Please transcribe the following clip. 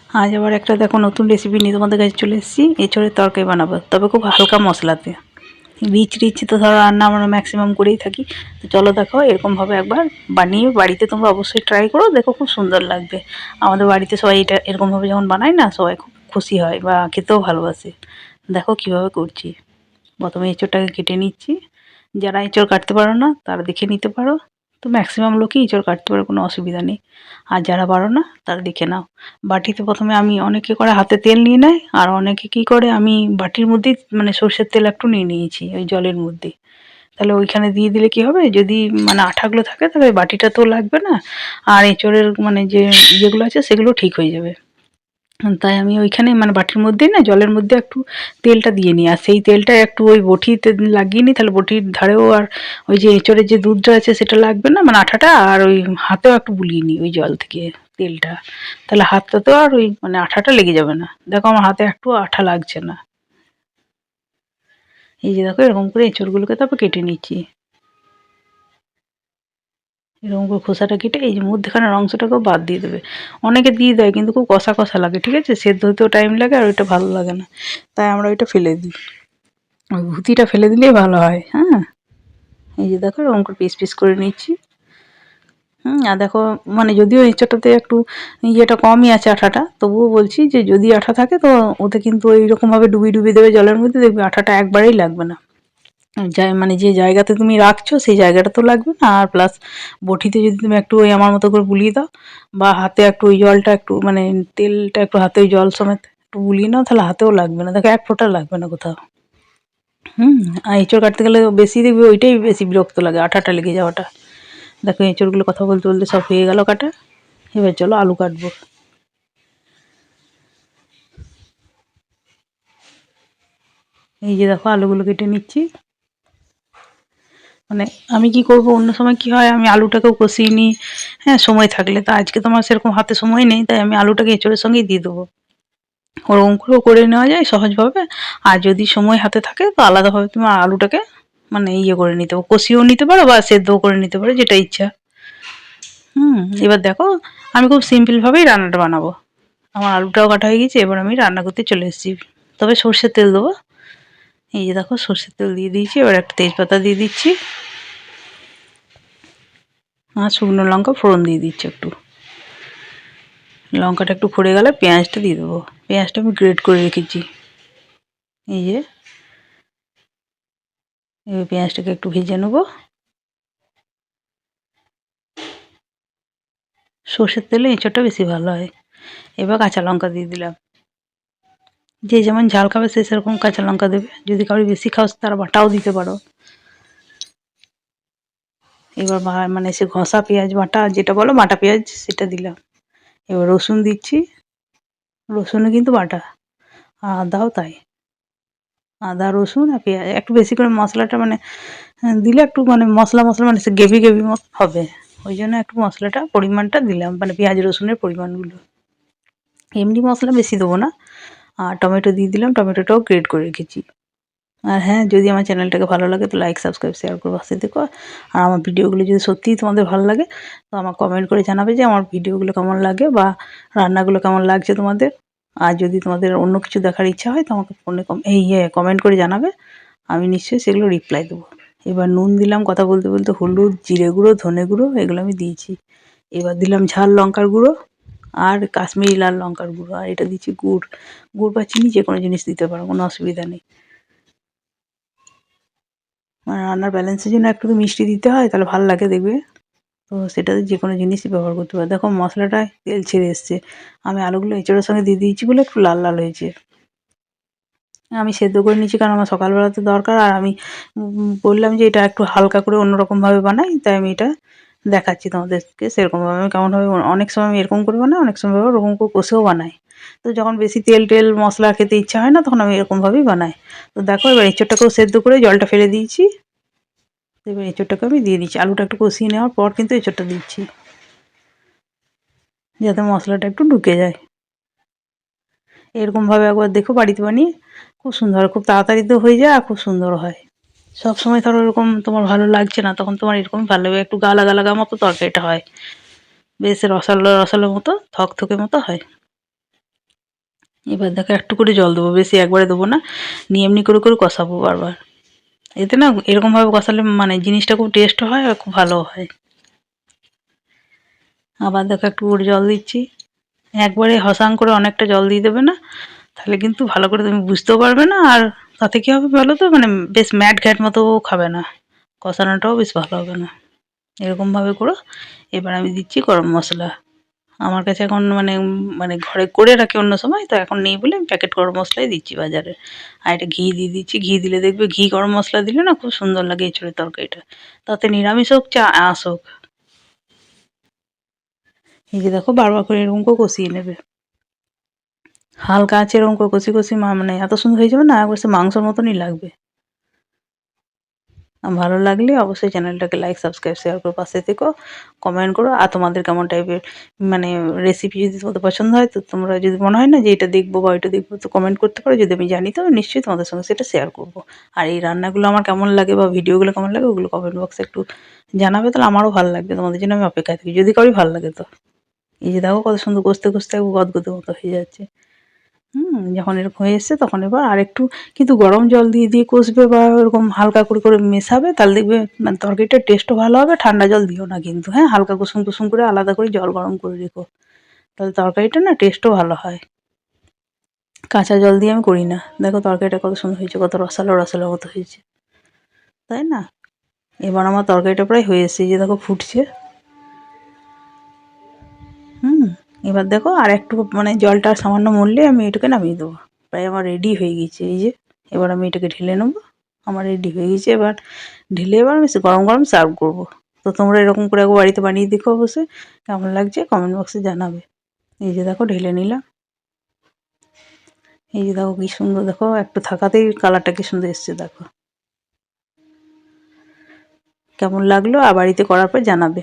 আজ আবার একটা দেখো নতুন রেসিপি নিয়ে তোমাদের কাছে চলে এসেছি। এঁচোড়ের তরকারি বানাবো, তবে খুব হালকা মশলাতে। রিচ রিচ তো ধরো রান্না আমরা ম্যাক্সিমাম করেই থাকি। তো চলো দেখো এরকমভাবে একবার বানিয়ে বাড়িতে তোমরা অবশ্যই ট্রাই করো, দেখো খুব সুন্দর লাগবে। আমাদের বাড়িতে সবাই এটা এরকমভাবে যখন বানায় না, সবাই খুব খুশি হয় বা খেতেও ভালোবাসে। দেখো কিভাবে করছি। প্রথমে এঁচোড়টাকে কেটে নিচ্ছি। যারা এঁচোড় কাটতে পারো না তারা দেখে নিতে পারো। তো ম্যাক্সিমাম লোকই এঁচোড় কাটতে পারে, কোনো অসুবিধা নেই। আর যারা পারো না তারা দেখে নাও। বাটিতে প্রথমে আমি অনেকে করে হাতে তেল নিয়ে নেয়, আর অনেকে কী করে আমি বাটির মধ্যেই মানে সর্ষের তেল একটু নিয়ে নিয়েছি ওই জলের মধ্যে। তাহলে ওইখানে দিয়ে দিলে কী হবে, যদি মানে আঠাগুলো থাকে তাহলে ওই বাটিটা তো লাগবে না। আর এঁচোড়ের মানে যে ইয়েগুলো আছে সেগুলো ঠিক হয়ে যাবে। তাই আমি ওইখানে মানে বাটির মধ্যেই না জলের মধ্যে একটু তেলটা দিয়ে নিই, আর সেই তেলটা একটু ওই বটিতে লাগিয়ে নিই, তাহলে বটির ধারেও আর ওই যে এঁচোড়ের যে দুধটা আছে সেটা লাগবে না, মানে আঠাটা। আর ওই হাতেও একটু বুলিয়ে নিই ওই জল থেকে তেলটা, তাহলে হাতটা তো আর ওই মানে আঠাটা লেগে যাবে না। দেখো আমার হাতে একটু আঠা লাগছে না। এই যে দেখো এরকম করে এঁচোড়গুলোকে তারপর কেটে নিচ্ছি। এরকম করে খোসাটা কেটে এই যে মধ্যেখানের অংশটাকেও বাদ দিয়ে দেবে। অনেকে দিয়ে দেয় কিন্তু খুব কষা কষা লাগে, ঠিক আছে, সেদ্ধ হতেও টাইম লাগে আর ওইটা ভালো লাগে না। তাই আমরা ওইটা ফেলে দিই, ওই ভুতিটা ফেলে দিলেই ভালো হয়। হ্যাঁ, এই যে দেখো এরকম করে পিস পিস করে নিচ্ছি। আর দেখো মানে যদিও এঁচোড়টাতে একটু ইয়েটা কমই আছে আঠাটা, তবুও বলছি যে যদি আঠা থাকে তো ওতে কিন্তু এইরকমভাবে ডুবিয়ে ডুবিয়ে দেবে জলের মধ্যে, দেখবে আঠাটা একবারেই লাগবে না। মানে যে জায়গাতে তুমি রাখছো সেই জায়গাটা তো লাগবে না, আর প্লাস বটিতে যদি তুমি একটু ওই আমার মতো করে বুলিয়ে দাও, বা হাতে একটু ওই জলটা একটু মানে তেলটা একটু হাতে ওই জল সমেত একটু বুলিয়ে নাও, তাহলে হাতেও লাগবে না, দেখো এক ফোঁটা লাগবে না কোথাও। আর এঁচোড় কাটতে গেলে বেশি দেখবে ওইটাই বেশি বিরক্ত লাগে, আঠাটা লেগে যাওয়াটা। দেখো এঁচোড়গুলো কথা বলতে বলতে সব হয়ে গেল কাটা। এবার চলো আলু কাটবো। এই যে দেখো আলুগুলো কেটে নিচ্ছি। মানে আমি কি করব, অন্য সময় কি হয় আমি আলুটাকেও কষিয়ে নিই, হ্যাঁ, সময় থাকলে। তা আজকে তো আমার সেরকম হাতে সময় নেই, তাই আমি আলুটাকে এঁচোড়ের সঙ্গেই দিয়ে দেবো। ওরকম করেও করে নেওয়া যায় সহজভাবে। আর যদি সময় হাতে থাকে তো আলাদাভাবে তুমি আলুটাকে মানে ইয়ে করে নিতে পারো, কষিয়েও নিতে পারো বা সেদ্ধও করে নিতে পারো, যেটা ইচ্ছা। এবার দেখো আমি খুব সিম্পলভাবেই রান্নাটা বানাবো। আমার আলুটাও কাটা হয়ে গেছে, এবার আমি রান্না করতে চলে এসেছি। তবে সর্ষের তেল দেবো। এই যে দেখো সর্ষের তেল দিয়ে দিয়েছি, এবার একটা তেজপাতা দিয়ে দিচ্ছি, আর শুকনো লঙ্কা ফোড়ন দিয়ে দিচ্ছি একটু। লঙ্কাটা একটু ফুটে গেলে পেঁয়াজটা দিয়ে দেবো। পেঁয়াজটা আমি গ্রেট করে রেখেছি। এই যে এবার পেঁয়াজটাকে একটু ভেজে নেবো। সর্ষের তেলে এঁচোড়টা বেশি ভালো হয়। এবার কাঁচা লঙ্কা দিয়ে দিলাম। যে যেমন ঝাল খাবে সে সেরকম কাঁচা লঙ্কা দেবে, যদি কারোর বেশি খাও তারা বাটাও দিতে পারো। এবার মানে সে ঘষা পেঁয়াজ বাটা যেটা বলো, বাটা পেঁয়াজ সেটা দিলাম। এবার রসুন দিচ্ছি। রসুনও কিন্তু বাটা, আর আদাও তাই। আদা রসুন আর পেঁয়াজ একটু বেশি করে মশলাটা মানে দিলে একটু মানে মশলা মশলা মানে সে গ্রেভি গ্রেভি মতো হবে। ওই জন্য একটু মশলাটা পরিমাণটা দিলাম, মানে পেঁয়াজ রসুনের পরিমাণগুলো। এমনি মশলা বেশি দেবো না। আর টমেটো দিয়ে দিলাম, টমেটোটাও গ্রেট করে রেখেছি। আর হ্যাঁ, যদি আমার চ্যানেলটাকে ভালো লাগে তো লাইক সাবস্ক্রাইব শেয়ার করে পাশে থেকো। আর আমার ভিডিওগুলো যদি সত্যিই তোমাদের ভালো লাগে তো আমার কমেন্ট করে জানাবে যে আমার ভিডিওগুলো কেমন লাগে বা রান্নাগুলো কেমন লাগছে তোমাদের। আর যদি তোমাদের অন্য কিছু দেখার ইচ্ছা হয় তো আমাকে ফোনে কমেন্ট করে জানাবে, আমি নিশ্চয়ই সেগুলো রিপ্লাই দেবো। এবার নুন দিলাম কথা বলতে বলতে, হলুদ, জিরে গুঁড়ো, ধনে গুঁড়ো এগুলো আমি দিয়েছি। এবার দিলাম ঝাল লঙ্কার গুঁড়ো আর কাশ্মীরি লাল লঙ্কার গুঁড়ো, আর এটা দিচ্ছি গুড়। গুড় বা চিনি যে কোনো জিনিস দিতে পারো, কোনো অসুবিধা নেই। মানে রান্নার ব্যালেন্সের জন্য একটু তো মিষ্টি দিতে হয়, তাহলে ভালো লাগে দেখবে। তো সেটাতে যে কোনো জিনিসই ব্যবহার করতে পারো। দেখো মশলাটায় তেল ছেড়ে এসছে। আমি আলুগুলো এঁচোড়ের সঙ্গে দিয়ে দিয়েছি বলে একটু লাল লাল হয়েছে। আমি সেদ্ধ করে নিয়েছি কারণ আমার সকালবেলাতে দরকার, আর আমি বললাম যে এটা একটু হালকা করে অন্যরকমভাবে বানাই, তাই আমি এটা দেখাচ্ছি তোমাদেরকে সেরকমভাবে আমি কেমনভাবে অনেক সময় আমি এরকম করে বানাই, অনেক সময় ওরকম করে কষেও বানাই। তো যখন বেশি তেল টেল মশলা খেতে ইচ্ছা হয় না তখন আমি এরকমভাবেই বানাই। তো দেখো এবার এঁচোড়টাকেও সেদ্ধ করে জলটা ফেলে দিয়েছি। তো এবার এঁচোড়টাকে আমি দিয়ে দিচ্ছি, আলুটা একটু কষিয়ে নেওয়ার পর কিন্তু এঁচোড়টা দিচ্ছি, যাতে মশলাটা একটু ঢুকে যায়। এরকমভাবে একবার দেখো বাড়িতে বানিয়ে, খুব সুন্দর, খুব তাড়াতাড়িতেও হয়ে যায় আর খুব সুন্দর হয়। সব সময় ধরো এরকম তোমার ভালো লাগছে না, তখন তোমার এরকমই ভালো লাগবে, একটু গালা গালা মতো তরকারিটা হয়, বেশ রসালো রসালো মতো থকথকে মতো হয়। এবার দেখো একটু করে জল দেবো, বেশি একবারে দেবো না, নিয়ে এমনি করে করে কষাবো বারবার। এতে না এরকমভাবে কষালে মানে জিনিসটা খুব টেস্ট হয় আর খুব ভালো হয়। আবার দেখো একটু করে জল দিচ্ছি, একবারে হসাং করে অনেকটা জল দিয়ে দেবে না, তাহলে কিন্তু ভালো করে তুমি বুঝতেও পারবে না, আর তাতে কী হবে বলো তো, মানে বেশ ম্যাট ঘ্যাট মতো খাবে না, কষানোটাও বেশ ভালো হবে না। এরকমভাবে করো। এবার আমি দিচ্ছি গরম মশলা। আমার কাছে এখন মানে ঘরে করে রাখি অন্য সময়, তো এখন নেই বলে আমি প্যাকেট গরম মশলাই দিচ্ছি বাজারে। আর এটা ঘি দিয়ে দিচ্ছি, ঘি দিলে দেখবে ঘি গরম মশলা দিলে না খুব সুন্দর লাগে এঁচোড়ের তরকারিটা, তাতে নিরামিষ হোক চা আঁশ হোক। এই যে দেখো বারবার করে এরকম করে কষিয়ে নেবে, হালকা আছে এরকম করে কষি কষি মানে এত সুন্দর হয়ে যাবে না, একবার সে মাংসের মতনই লাগবে। ভালো লাগলে অবশ্যই চ্যানেলটাকে লাইক সাবস্ক্রাইব শেয়ার করো, পাশে থেকো, কমেন্ট করো। আর তোমাদের কেমন টাইপের মানে রেসিপি যদি তোমাদের পছন্দ হয়, তো তোমরা যদি মনে হয় না যে এটা দেখবো বা ওইটা দেখবো, তো কমেন্ট করতে পারো। যদি আমি জানি তো আমি নিশ্চয়ই তোমাদের সঙ্গে সেটা শেয়ার করবো। আর এই রান্নাগুলো আমার কেমন লাগে বা ভিডিওগুলো কেমন লাগে, ওগুলো কমেন্ট বক্সে একটু জানাবে, তাহলে আমারও ভালো লাগবে, তোমাদের জন্য আমি অপেক্ষায় থাকি যদি কারোই ভালো লাগে তো। এই যে দেখো কত সুন্দর কষতে কষতে গদগদের মতো হয়ে যাচ্ছে। যখন এরকম হয়ে এসছে তখন এবার আরেকটু কিন্তু গরম জল দিয়ে দিয়ে কষবে বা এরকম হালকা করে করে মেশাবে, তাহলে দেখবে মানে তরকারিটার টেস্টও ভালো হবে। ঠান্ডা জল দিও না কিন্তু, হ্যাঁ, হালকা কুসুম কুসুম করে আলাদা করে জল গরম করে রেখো, তাহলে তরকারিটা না টেস্টও ভালো হয়। কাঁচা জল দিয়ে আমি করি না। দেখো তরকারিটা কত সুন্দর হয়েছে, কত রসালো রসালো মতো হয়েছে, তাই না? এবার আমার তরকারিটা প্রায় হয়ে এসছে, এই যে দেখো ফুটছে। হুম এবার দেখো আর একটু মানে জলটা সামান্য মরলে আমি এটাকে নামিয়ে দেবো। প্রায় আমার রেডি হয়ে গেছে, এই যে এবার আমি এটাকে ঢেলে নেবো। আমার রেডি হয়ে গেছে, এবার ঢেলে এবার আমি গরম গরম সার্ভ করবো। তো তোমরা এরকম করে একবার বাড়িতে বানিয়ে দেখো, অবশ্যই কেমন লাগছে কমেন্ট বক্সে জানাবে। এই যে দেখো ঢেলে নিলাম, এই যে দেখো কি সুন্দর, দেখো একটু থাকাতেই কালারটা কি সুন্দর এসছে, দেখো কেমন লাগলো, আর বাড়িতে করার পর জানাবে।